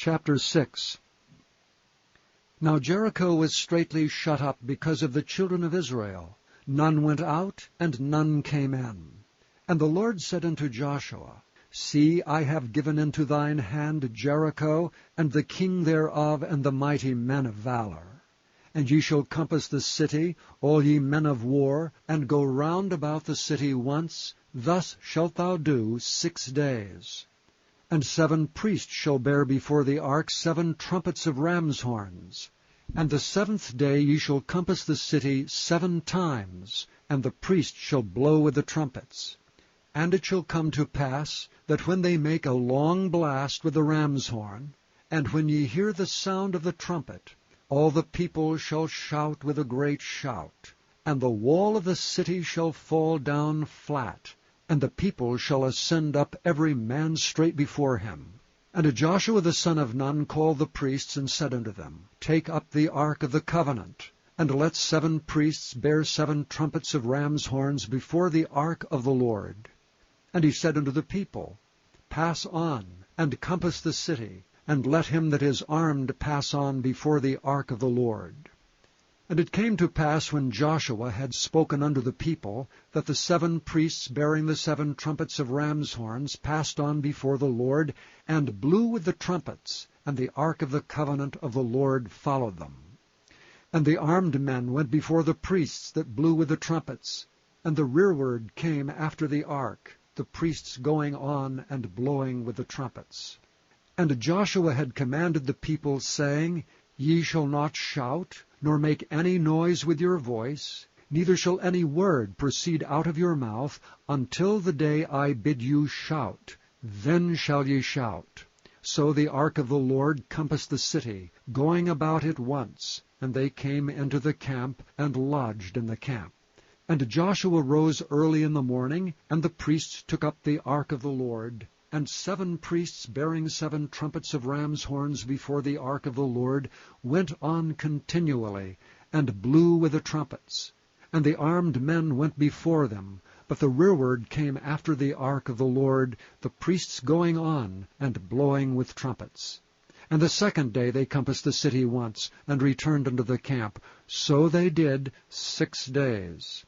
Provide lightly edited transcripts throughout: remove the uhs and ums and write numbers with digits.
Chapter 6. Now Jericho was straitly shut up because of the children of Israel. None went out, and none came in. And the Lord said unto Joshua, See, I have given into thine hand Jericho, and the king thereof, and the mighty men of valor. And ye shall compass the city, all ye men of war, and go round about the city once. Thus shalt thou do 6 days. And 7 priests shall bear before the ark 7 trumpets of ram's horns. And the 7th day ye shall compass the city 7 times, and the priests shall blow with the trumpets. And it shall come to pass, that when they make a long blast with the ram's horn, and when ye hear the sound of the trumpet, all the people shall shout with a great shout, and the wall of the city shall fall down flat, and the people shall ascend up every man straight before him. And Joshua the son of Nun called the priests, and said unto them, Take up the ark of the covenant, and let 7 priests bear 7 trumpets of ram's horns before the ark of the Lord. And he said unto the people, Pass on, and compass the city, and let him that is armed pass on before the ark of the Lord. And it came to pass, when Joshua had spoken unto the people, that the 7 priests bearing the 7 trumpets of ram's horns passed on before the Lord, and blew with the trumpets, and the ark of the covenant of the Lord followed them. And the armed men went before the priests that blew with the trumpets, and the rearward came after the ark, the priests going on and blowing with the trumpets. And Joshua had commanded the people, saying, Ye shall not shout, nor make any noise with your voice, neither shall any word proceed out of your mouth, until the day I bid you shout. Then shall ye shout. So the ark of the Lord compassed the city, going about it once, and they came into the camp, and lodged in the camp. And Joshua rose early in the morning, and the priests took up the ark of the Lord, and 7 priests bearing 7 trumpets of ram's horns before the ark of the Lord went on continually, and blew with the trumpets. And the armed men went before them, but the rearward came after the ark of the Lord, the priests going on, and blowing with trumpets. And the 2nd day they compassed the city once, and returned unto the camp. So they did 6 days.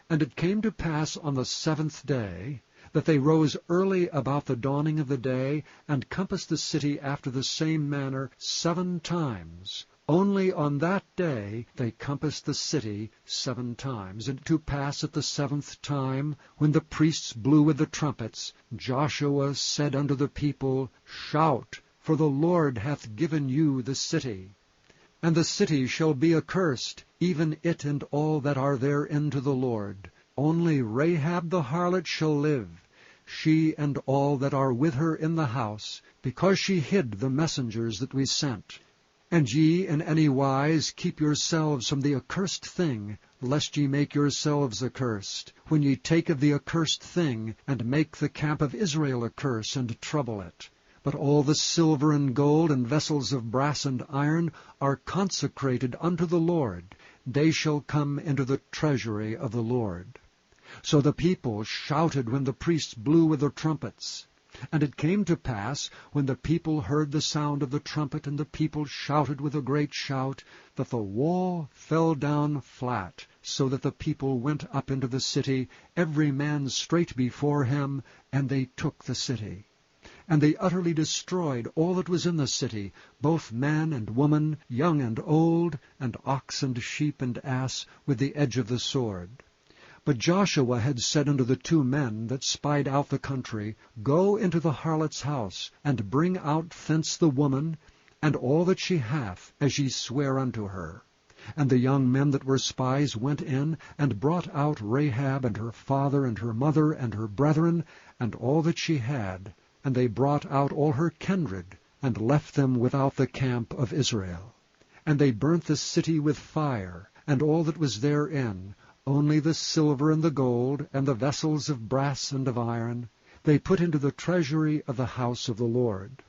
And it came to pass on the 7th day, that they rose early about the dawning of the day, and compassed the city after the same manner 7 times. Only on that day they compassed the city 7 times. And to pass at the 7th time, when the priests blew with the trumpets, Joshua said unto the people, Shout, for the Lord hath given you the city. And the city shall be accursed, even it and all that are therein to the Lord. Only Rahab the harlot shall live, she and all that are with her in the house, because she hid the messengers that we sent. And ye in any wise keep yourselves from the accursed thing, lest ye make yourselves accursed, when ye take of the accursed thing, and make the camp of Israel a curse, and trouble it. But all the silver and gold and vessels of brass and iron are consecrated unto the Lord. They shall come into the treasury of the Lord. So the people shouted when the priests blew with their trumpets. And it came to pass, when the people heard the sound of the trumpet, and the people shouted with a great shout, that the wall fell down flat, so that the people went up into the city, every man straight before him, and they took the city. And they utterly destroyed all that was in the city, both man and woman, young and old, and ox and sheep and ass, with the edge of the sword. But Joshua had said unto the 2 men that spied out the country, Go into the harlot's house, and bring out thence the woman, and all that she hath, as ye swear unto her. And the young men that were spies went in, and brought out Rahab, and her father, and her mother, and her brethren, and all that she had. And they brought out all her kindred, and left them without the camp of Israel. And they burnt the city with fire, and all that was therein, only the silver and the gold, and the vessels of brass and of iron, they put into the treasury of the house of the Lord.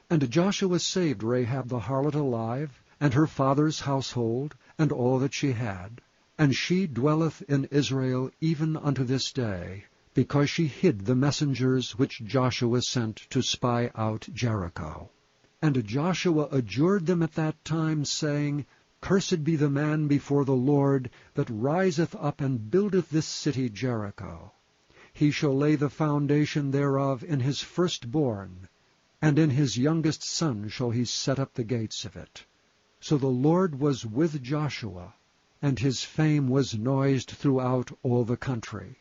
And Joshua saved Rahab the harlot alive, and her father's household, and all that she had. And she dwelleth in Israel even unto this day, because she hid the messengers which Joshua sent to spy out Jericho. And Joshua adjured them at that time, saying, Cursed be the man before the Lord that riseth up and buildeth this city Jericho. He shall lay the foundation thereof in his firstborn, and in his youngest son shall he set up the gates of it. So the Lord was with Joshua, and his fame was noised throughout all the country.